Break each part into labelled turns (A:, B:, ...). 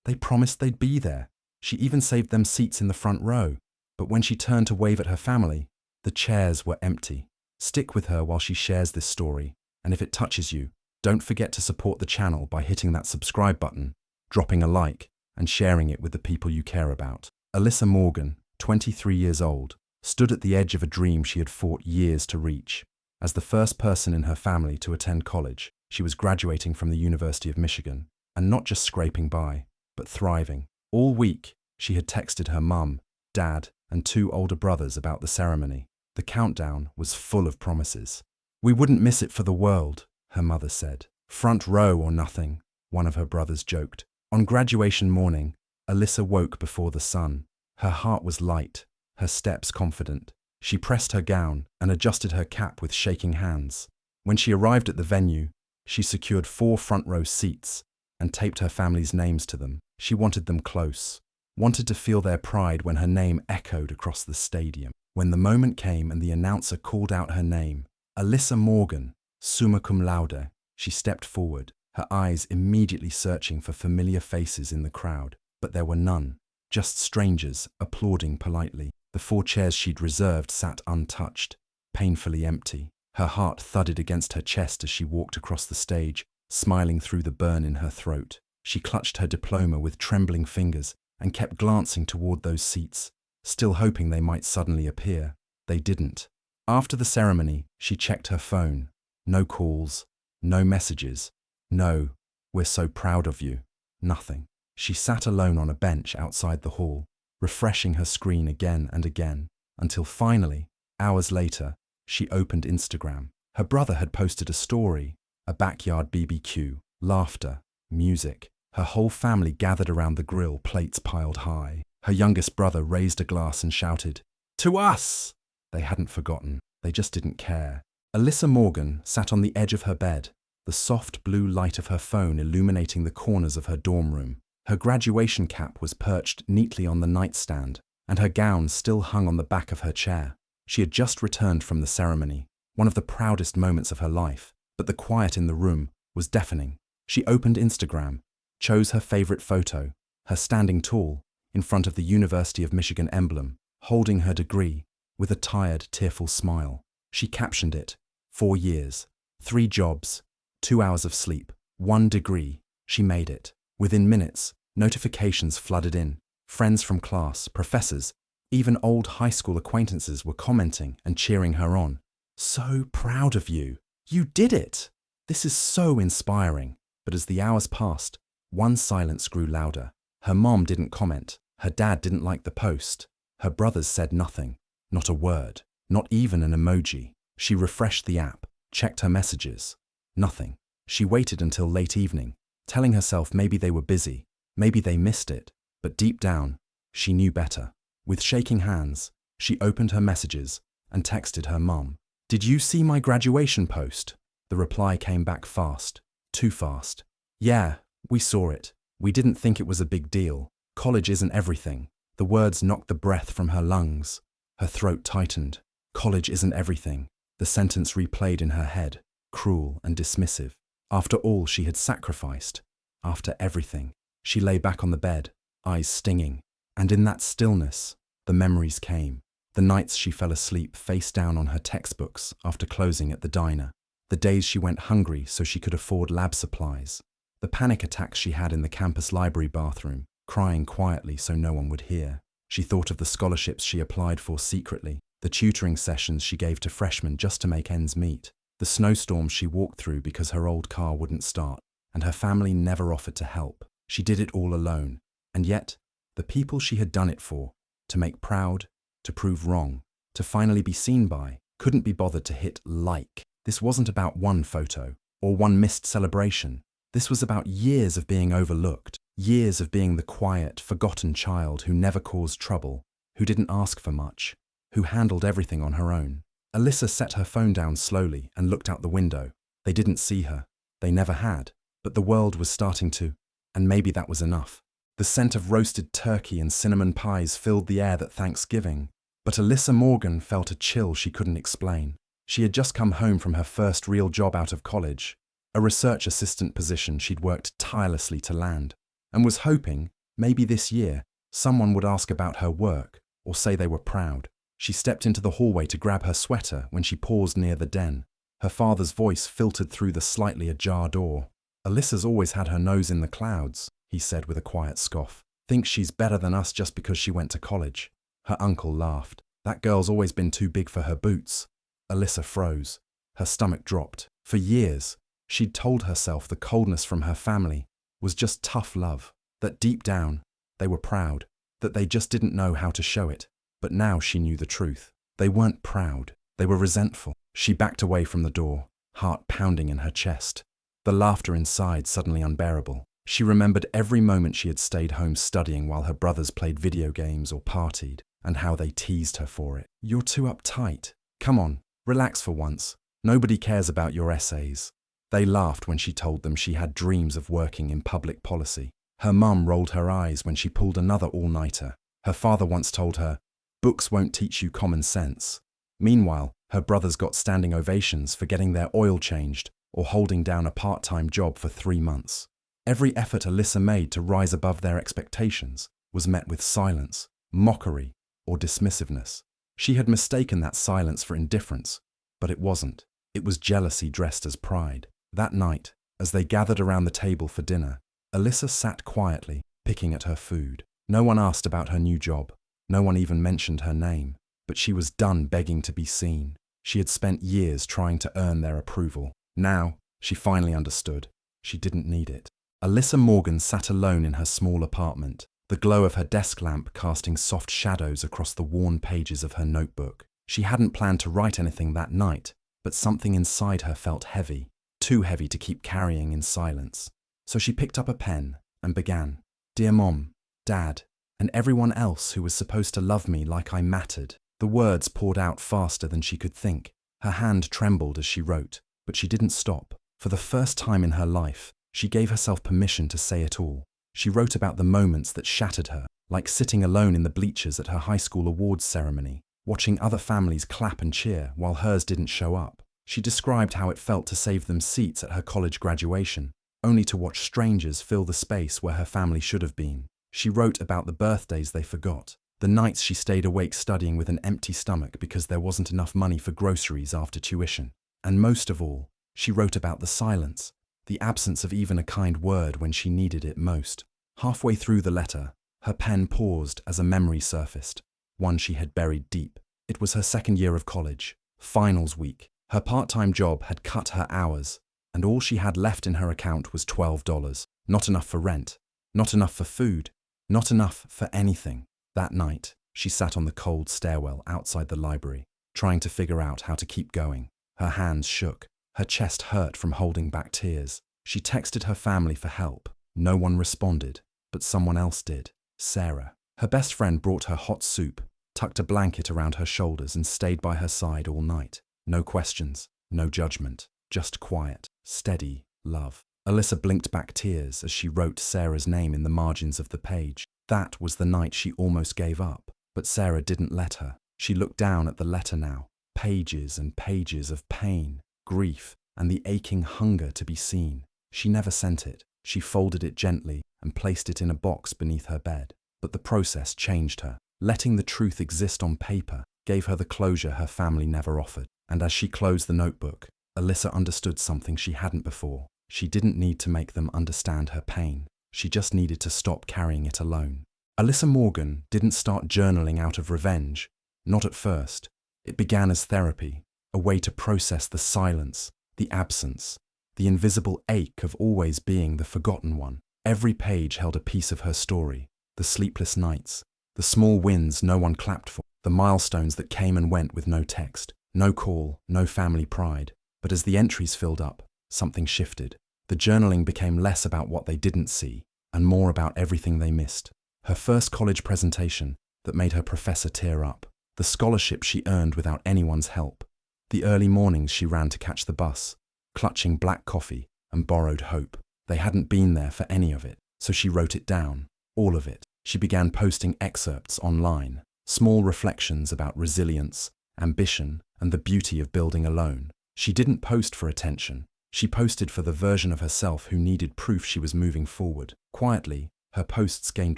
A: They promised they'd be there. She even saved them seats in the front row. But when she turned to wave at her family, the chairs were empty. Stick with her while she shares this story. And if it touches you, don't forget to support the channel by hitting that subscribe button, dropping a like, and sharing it with the people you care about. Alyssa Morgan, 23 years old, stood at the edge of a dream she had fought years to reach. As the first person in her family to attend college, she was graduating from the University of Michigan, and not just scraping by, but thriving. All week, she had texted her mum, dad, and 2 older brothers about the ceremony. The countdown was full of promises. "We wouldn't miss it for the world," her mother said. "Front row or nothing," one of her brothers joked. On graduation morning, Alyssa woke before the sun. Her heart was light, her steps confident. She pressed her gown and adjusted her cap with shaking hands. When she arrived at the venue, she secured 4 front-row seats and taped her family's names to them. She wanted them close, wanted to feel their pride when her name echoed across the stadium. When the moment came and the announcer called out her name, Alyssa Morgan, summa cum laude, she stepped forward, her eyes immediately searching for familiar faces in the crowd. But there were none, just strangers applauding politely. The 4 chairs she'd reserved sat untouched, painfully empty. Her heart thudded against her chest as she walked across the stage, smiling through the burn in her throat. She clutched her diploma with trembling fingers and kept glancing toward those seats, still hoping they might suddenly appear. They didn't. After the ceremony, she checked her phone. No calls, no messages. No, "We're so proud of you." Nothing. She sat alone on a bench outside the hall, refreshing her screen again and again, until finally, hours later, she opened Instagram. Her brother had posted a story, a backyard BBQ, laughter, music. Her whole family gathered around the grill, plates piled high. Her youngest brother raised a glass and shouted, "To us!" They hadn't forgotten. They just didn't care. Alyssa Morgan sat on the edge of her bed, the soft blue light of her phone illuminating the corners of her dorm room. Her graduation cap was perched neatly on the nightstand, and her gown still hung on the back of her chair. She had just returned from the ceremony, one of the proudest moments of her life, but the quiet in the room was deafening. She opened Instagram, chose her favorite photo, her standing tall, in front of the University of Michigan emblem, holding her degree, with a tired, tearful smile. She captioned it, 4 years, 3 jobs, 2 hours of sleep, 1 degree. She made it. Within minutes, notifications flooded in. Friends from class, professors, even old high school acquaintances were commenting and cheering her on. "So proud of you. You did it. This is so inspiring." But as the hours passed, one silence grew louder. Her mom didn't comment. Her dad didn't like the post. Her brothers said nothing. Not a word. Not even an emoji. She refreshed the app, checked her messages. Nothing. She waited until late evening, telling herself maybe they were busy, maybe they missed it. But deep down, she knew better. With shaking hands, she opened her messages and texted her mom. "Did you see my graduation post?" The reply came back fast. Too fast. "Yeah, we saw it. We didn't think it was a big deal. College isn't everything." The words knocked the breath from her lungs. Her throat tightened. College isn't everything. The sentence replayed in her head, cruel and dismissive. After all she had sacrificed, after everything. She lay back on the bed, eyes stinging. And in that stillness, the memories came. The nights she fell asleep face down on her textbooks after closing at the diner. The days she went hungry so she could afford lab supplies. The panic attacks she had in the campus library bathroom, crying quietly so no one would hear. She thought of the scholarships she applied for secretly, the tutoring sessions she gave to freshmen just to make ends meet, the snowstorms she walked through because her old car wouldn't start, and her family never offered to help. She did it all alone. And yet, the people she had done it for, to make proud, to prove wrong, to finally be seen by, couldn't be bothered to hit like. This wasn't about one photo, or one missed celebration. This was about years of being overlooked, years of being the quiet, forgotten child who never caused trouble, who didn't ask for much, who handled everything on her own. Alyssa set her phone down slowly and looked out the window. They didn't see her. They never had. But the world was starting to, and maybe that was enough. The scent of roasted turkey and cinnamon pies filled the air that Thanksgiving. But Alyssa Morgan felt a chill she couldn't explain. She had just come home from her first real job out of college, a research assistant position she'd worked tirelessly to land, and was hoping, Maybe this year, someone would ask about her work or say they were proud. She stepped into the hallway to grab her sweater when she paused near the den. Her father's voice filtered through the slightly ajar door. "Alyssa's always had her nose in the clouds," he said with a quiet scoff. "Thinks she's better than us just because she went to college." Her uncle laughed. "That girl's always been too big for her boots." Alyssa froze. Her stomach dropped. For years, she'd told herself the coldness from her family was just tough love, that deep down, they were proud, that they just didn't know how to show it. But now she knew the truth. They weren't proud. They were resentful. She backed away from the door, heart pounding in her chest. The laughter inside suddenly unbearable. She remembered every moment she had stayed home studying while her brothers played video games or partied, and how they teased her for it. "You're too uptight. Come on, relax for once. Nobody cares about your essays." They laughed when she told them she had dreams of working in public policy. Her mum rolled her eyes when she pulled another all-nighter. Her father once told her, "Books won't teach you common sense." Meanwhile, her brothers got standing ovations for getting their oil changed or holding down a part-time job for 3 months. Every effort Alyssa made to rise above their expectations was met with silence, mockery, or dismissiveness. She had mistaken that silence for indifference, but it wasn't. It was jealousy dressed as pride. That night, as they gathered around the table for dinner, Alyssa sat quietly, picking at her food. No one asked about her new job. No one even mentioned her name. But she was done begging to be seen. She had spent years trying to earn their approval. Now, she finally understood. She didn't need it. Alyssa Morgan sat alone in her small apartment, the glow of her desk lamp casting soft shadows across the worn pages of her notebook. She hadn't planned to write anything that night, but something inside her felt heavy, too heavy to keep carrying in silence. So she picked up a pen and began. "Dear Mom, Dad, and everyone else who was supposed to love me like I mattered." The words poured out faster than she could think. Her hand trembled as she wrote, but she didn't stop. For the first time in her life, she gave herself permission to say it all. She wrote about the moments that shattered her, like sitting alone in the bleachers at her high school awards ceremony, watching other families clap and cheer while hers didn't show up. She described how it felt to save them seats at her college graduation, only to watch strangers fill the space where her family should have been. She wrote about the birthdays they forgot, the nights she stayed awake studying with an empty stomach because there wasn't enough money for groceries after tuition. And most of all, she wrote about the silence, the absence of even a kind word when she needed it most. Halfway through the letter, her pen paused as a memory surfaced, one she had buried deep. It was her second year of college, finals week. Her part-time job had cut her hours, and all she had left in her account was $12. Not enough for rent, not enough for food, not enough for anything. That night, she sat on the cold stairwell outside the library, trying to figure out how to keep going. Her hands shook. Her chest hurt from holding back tears. She texted her family for help. No one responded, but someone else did. Sarah. Her best friend brought her hot soup, tucked a blanket around her shoulders and stayed by her side all night. No questions, no judgment, just quiet, steady love. Alyssa blinked back tears as she wrote Sarah's name in the margins of the page. That was the night she almost gave up, but Sarah didn't let her. She looked down at the letter now, pages and pages of pain, grief, and the aching hunger to be seen. She never sent it. She folded it gently and placed it in a box beneath her bed. But the process changed her. Letting the truth exist on paper gave her the closure her family never offered. And as she closed the notebook, Alyssa understood something she hadn't before. She didn't need to make them understand her pain. She just needed to stop carrying it alone. Alyssa Morgan didn't start journaling out of revenge. Not at first. It began as therapy, a way to process the silence, the absence, the invisible ache of always being the forgotten one. Every page held a piece of her story, the sleepless nights, the small wins no one clapped for, the milestones that came and went with no text, no call, no family pride. But as the entries filled up, something shifted. The journaling became less about what they didn't see and more about everything they missed. Her first college presentation that made her professor tear up, the scholarship she earned without anyone's help, the early mornings she ran to catch the bus, clutching black coffee and borrowed hope. They hadn't been there for any of it, so she wrote it down, all of it. She began posting excerpts online, small reflections about resilience, ambition, and the beauty of building alone. She didn't post for attention. She posted for the version of herself who needed proof she was moving forward. Quietly, Her posts gained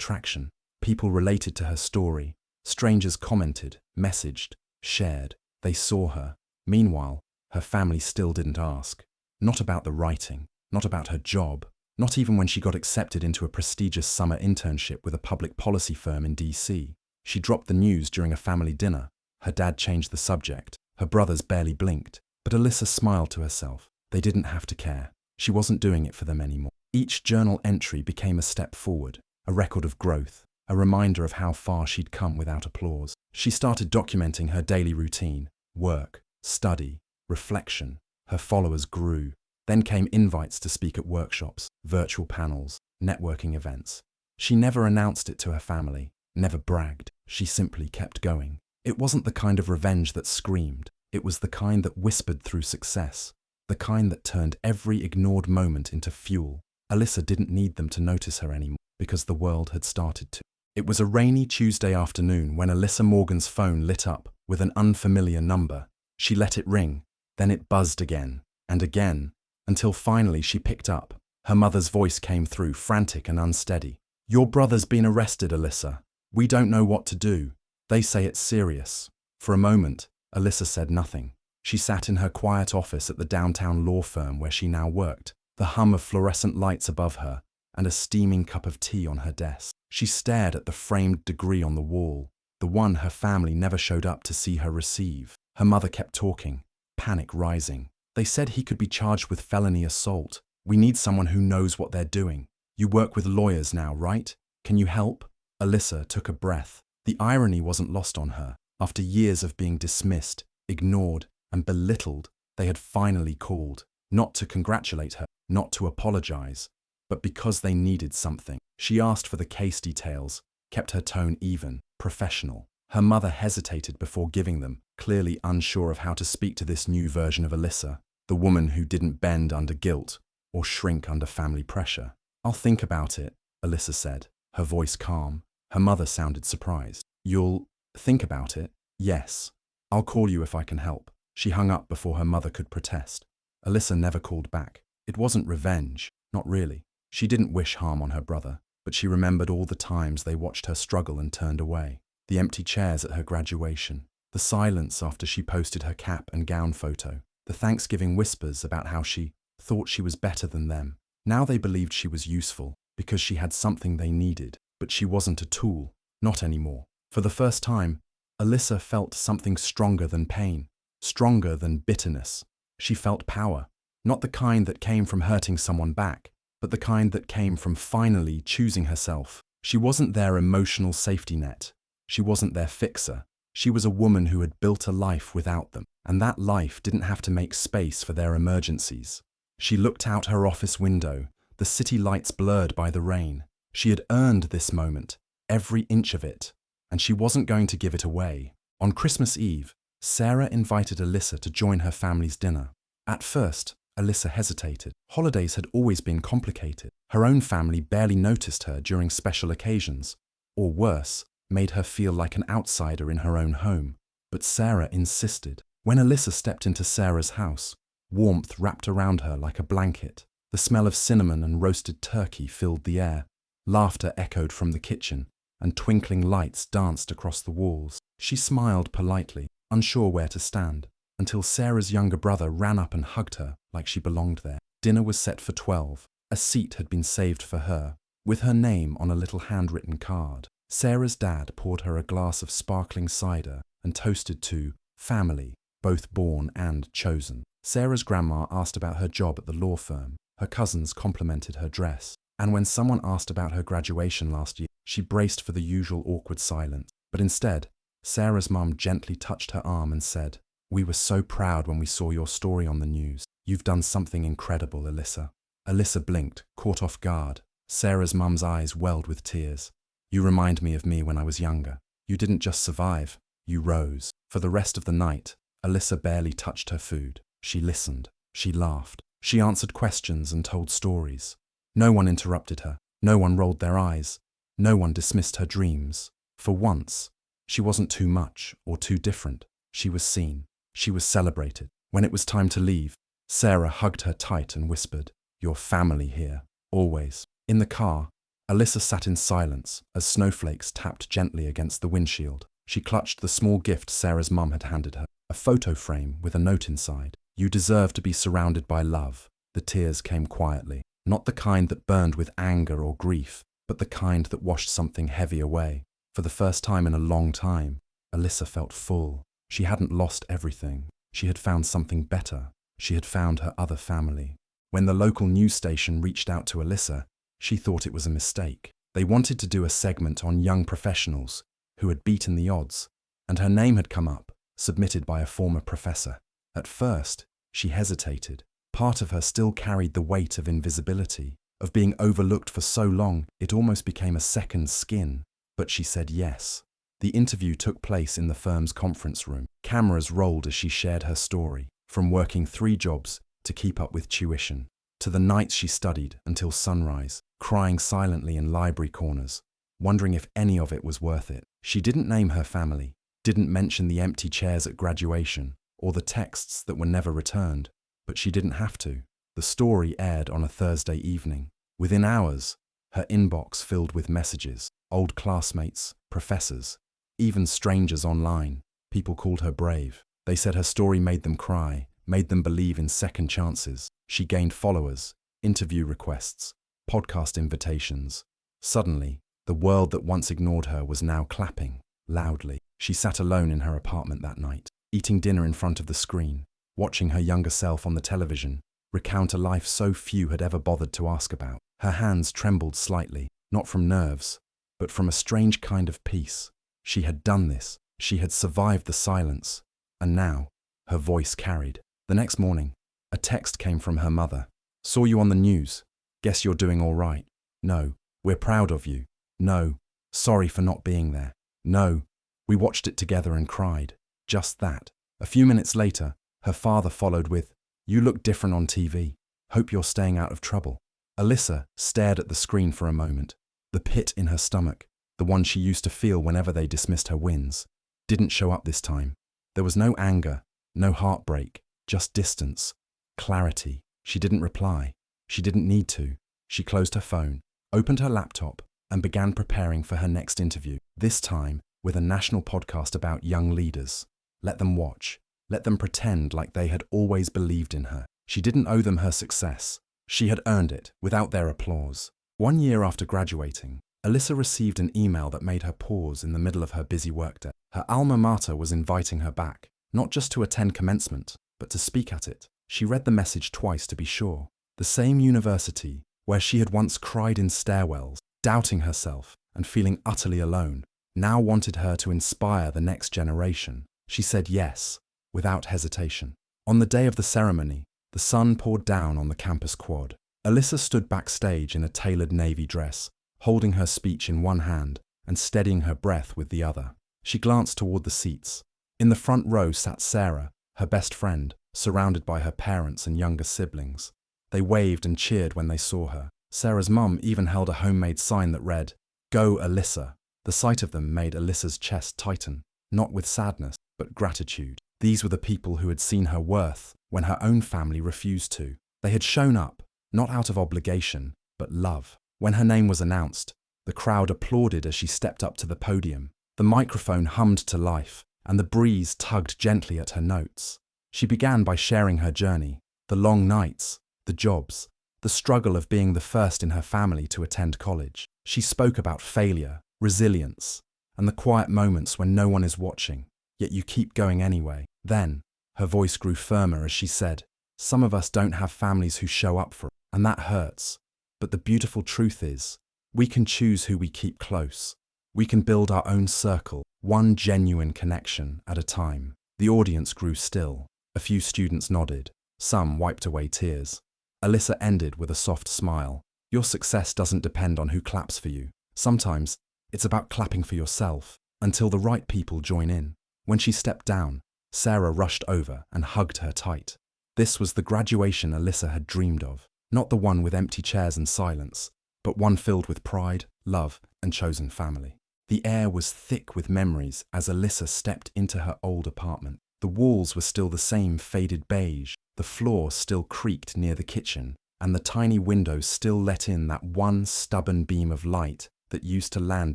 A: traction. People related to her story. Strangers commented, messaged, shared. They saw her. Meanwhile, her family still didn't ask. Not about the writing, not about her job, not even when she got accepted into a prestigious summer internship with a public policy firm in DC. She dropped the news during a family dinner. Her dad changed the subject. Her brothers barely blinked. But Alyssa smiled to herself. They didn't have to care. She wasn't doing it for them anymore. Each journal entry became a step forward, a record of growth, a reminder of how far she'd come without applause. She started documenting her daily routine, work, study, reflection. Her followers grew. Then came invites to speak at workshops, virtual panels, networking events. She never announced it to her family, never bragged. She simply kept going. It wasn't the kind of revenge that screamed. It was the kind that whispered through success, the kind that turned every ignored moment into fuel. Alyssa didn't need them to notice her anymore because the world had started to. It was a rainy Tuesday afternoon when Alyssa Morgan's phone lit up with an unfamiliar number. She let it ring, then it buzzed again, and again, until finally she picked up. Her mother's voice came through, frantic and unsteady. "Your brother's been arrested, Alyssa. We don't know what to do. They say it's serious." For a moment, Alyssa said nothing. She sat in her quiet office at the downtown law firm where she now worked, the hum of fluorescent lights above her and a steaming cup of tea on her desk. She stared at the framed degree on the wall, the one her family never showed up to see her receive. Her mother kept talking, panic rising. "They said he could be charged with felony assault. We need someone who knows what they're doing. You work with lawyers now, right? Can you help?" Alyssa took a breath. The irony wasn't lost on her. After years of being dismissed, ignored, and belittled, they had finally called, not to congratulate her, not to apologize, but because they needed something. She asked for the case details, kept her tone even, professional. Her mother hesitated before giving them, clearly unsure of how to speak to this new version of Alyssa, the woman who didn't bend under guilt or shrink under family pressure. "I'll think about it," Alyssa said, her voice calm. Her mother sounded surprised. "You'll think about it?" "Yes. I'll call you if I can help." She hung up before her mother could protest. Alyssa never called back. It wasn't revenge, not really. She didn't wish harm on her brother, but she remembered all the times they watched her struggle and turned away. The empty chairs at her graduation, the silence after she posted her cap and gown photo, the Thanksgiving whispers about how she thought she was better than them. Now they believed she was useful because she had something they needed, but she wasn't a tool, not anymore. For the first time, Alyssa felt something stronger than pain, stronger than bitterness. She felt power, not the kind that came from hurting someone back, but the kind that came from finally choosing herself. She wasn't their emotional safety net. She wasn't their fixer. She was a woman who had built a life without them, and that life didn't have to make space for their emergencies. She looked out her office window, the city lights blurred by the rain. She had earned this moment, every inch of it, and she wasn't going to give it away. On Christmas Eve, Sarah invited Alyssa to join her family's dinner. At first, Alyssa hesitated. Holidays had always been complicated. Her own family barely noticed her during special occasions, or worse, made her feel like an outsider in her own home. But Sarah insisted. When Alyssa stepped into Sarah's house, warmth wrapped around her like a blanket. The smell of cinnamon and roasted turkey filled the air. Laughter echoed from the kitchen, and twinkling lights danced across the walls. She smiled politely, unsure where to stand, until Sarah's younger brother ran up and hugged her like she belonged there. Dinner was set for 12. A seat had been saved for her, with her name on a little handwritten card. Sarah's dad poured her a glass of sparkling cider and toasted to family, both born and chosen. Sarah's grandma asked about her job at the law firm. Her cousins complimented her dress. And when someone asked about her graduation last year, she braced for the usual awkward silence. But instead, Sarah's mum gently touched her arm and said, "We were so proud when we saw your story on the news. You've done something incredible, Alyssa." Alyssa blinked, caught off guard. Sarah's mum's eyes welled with tears. "You remind me of me when I was younger. You didn't just survive, you rose." For the rest of the night, Alyssa barely touched her food. She listened. She laughed. She answered questions and told stories. No one interrupted her. No one rolled their eyes. No one dismissed her dreams. For once, she wasn't too much or too different. She was seen. She was celebrated. When it was time to leave, Sarah hugged her tight and whispered, "Your family here, always." In the car, Alyssa sat in silence as snowflakes tapped gently against the windshield. She clutched the small gift Sarah's mum had handed her, a photo frame with a note inside. "You deserve to be surrounded by love." The tears came quietly, not the kind that burned with anger or grief, but the kind that washed something heavy away. For the first time in a long time, Alyssa felt full. She hadn't lost everything. She had found something better. She had found her other family. When the local news station reached out to Alyssa, she thought it was a mistake. They wanted to do a segment on young professionals who had beaten the odds, and her name had come up, submitted by a former professor. At first, she hesitated. Part of her still carried the weight of invisibility, of being overlooked for so long it almost became a second skin. But she said yes. The interview took place in the firm's conference room. Cameras rolled as she shared her story, from working 3 jobs to keep up with tuition, to the nights she studied until sunrise, crying silently in library corners, wondering if any of it was worth it. She didn't name her family, didn't mention the empty chairs at graduation, or the texts that were never returned, but she didn't have to. The story aired on a Thursday evening. Within hours, her inbox filled with messages, old classmates, professors, even strangers online. People called her brave. They said her story made them cry, made them believe in second chances. She gained followers, interview requests, podcast invitations. Suddenly, the world that once ignored her was now clapping, loudly. She sat alone in her apartment that night, eating dinner in front of the screen, watching her younger self on the television recount a life so few had ever bothered to ask about. Her hands trembled slightly, not from nerves, but from a strange kind of peace. She had done this. She had survived the silence. And now, her voice carried. The next morning, a text came from her mother. "Saw you on the news. Guess you're doing all right. No, we're proud of you. No, sorry for not being there. No, we watched it together and cried." Just that. A few minutes later, her father followed with, "You look different on TV. Hope you're staying out of trouble." Alyssa stared at the screen for a moment. The pit in her stomach, the one she used to feel whenever they dismissed her wins, didn't show up this time. There was no anger, no heartbreak, just distance, clarity. She didn't reply. She didn't need to. She closed her phone, opened her laptop, and began preparing for her next interview, this time with a national podcast about young leaders. Let them watch. Let them pretend like they had always believed in her. She didn't owe them her success. She had earned it without their applause. 1 year after graduating, Alyssa received an email that made her pause in the middle of her busy workday. Her alma mater was inviting her back, not just to attend commencement, but to speak at it. She read the message twice to be sure. The same university where she had once cried in stairwells, doubting herself and feeling utterly alone, now wanted her to inspire the next generation. She said yes, without hesitation. On the day of the ceremony, the sun poured down on the campus quad. Alyssa stood backstage in a tailored navy dress, holding her speech in one hand and steadying her breath with the other. She glanced toward the seats. In the front row sat Sarah, her best friend, surrounded by her parents and younger siblings. They waved and cheered when they saw her. Sarah's mum even held a homemade sign that read, "Go Alyssa." The sight of them made Alyssa's chest tighten, not with sadness, but gratitude. These were the people who had seen her worth when her own family refused to. They had shown up, not out of obligation, but love. When her name was announced, the crowd applauded as she stepped up to the podium. The microphone hummed to life, and the breeze tugged gently at her notes. She began by sharing her journey, the long nights, the jobs, the struggle of being the first in her family to attend college. She spoke about failure, resilience, and the quiet moments when no one is watching, yet you keep going anyway. Then, her voice grew firmer as she said, "Some of us don't have families who show up for us, and that hurts. But the beautiful truth is, we can choose who we keep close. We can build our own circle, one genuine connection at a time." The audience grew still. A few students nodded. Some wiped away tears. Alyssa ended with a soft smile. "Your success doesn't depend on who claps for you. Sometimes, it's about clapping for yourself, until the right people join in." When she stepped down, Sarah rushed over and hugged her tight. This was the graduation Alyssa had dreamed of. Not the one with empty chairs and silence, but one filled with pride, love, and chosen family. The air was thick with memories as Alyssa stepped into her old apartment. The walls were still the same faded beige, the floor still creaked near the kitchen, and the tiny window still let in that one stubborn beam of light that used to land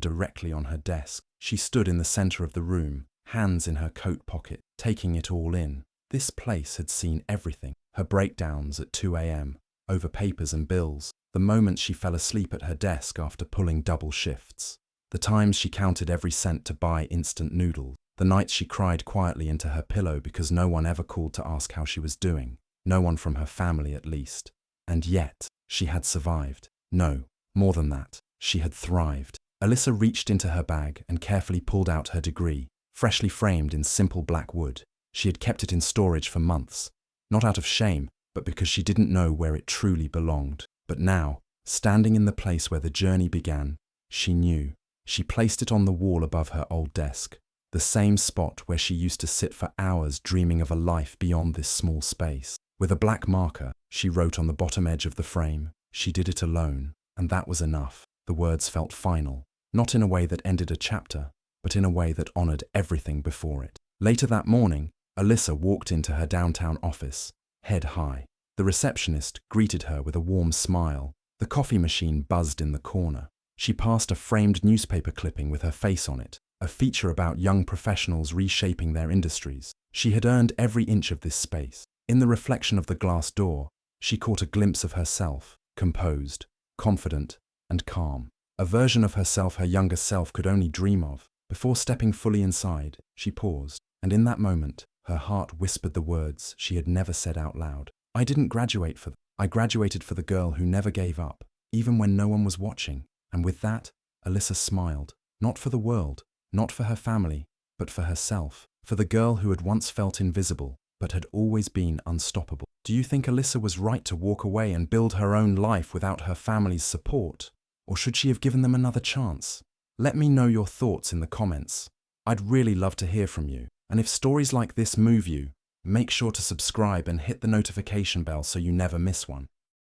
A: directly on her desk. She stood in the center of the room, hands in her coat pocket, taking it all in. This place had seen everything. Her breakdowns at 2 a.m. over papers and bills, the moments she fell asleep at her desk after pulling double shifts, the times she counted every cent to buy instant noodles, the nights she cried quietly into her pillow because no one ever called to ask how she was doing, no one from her family at least. And yet, she had survived. No, more than that, she had thrived. Alyssa reached into her bag and carefully pulled out her degree, freshly framed in simple black wood. She had kept it in storage for months, not out of shame, but because she didn't know where it truly belonged. But now, standing in the place where the journey began, she knew. She placed it on the wall above her old desk, the same spot where she used to sit for hours dreaming of a life beyond this small space. With a black marker, she wrote on the bottom edge of the frame, "She did it alone," and that was enough. The words felt final, not in a way that ended a chapter, but in a way that honored everything before it. Later that morning, Alyssa walked into her downtown office, head high. The receptionist greeted her with a warm smile. The coffee machine buzzed in the corner. She passed a framed newspaper clipping with her face on it, a feature about young professionals reshaping their industries. She had earned every inch of this space. In the reflection of the glass door, she caught a glimpse of herself, composed, confident, and calm. A version of herself her younger self could only dream of. Before stepping fully inside, she paused, and in that moment, her heart whispered the words she had never said out loud. I didn't graduate for them. I graduated for the girl who never gave up, even when no one was watching. And with that, Alyssa smiled. Not for the world, not for her family, but for herself. For the girl who had once felt invisible, but had always been unstoppable. Do you think Alyssa was right to walk away and build her own life without her family's support? Or should she have given them another chance? Let me know your thoughts in the comments. I'd really love to hear from you. And if stories like this move you, make sure to subscribe and hit the notification bell so you never miss one.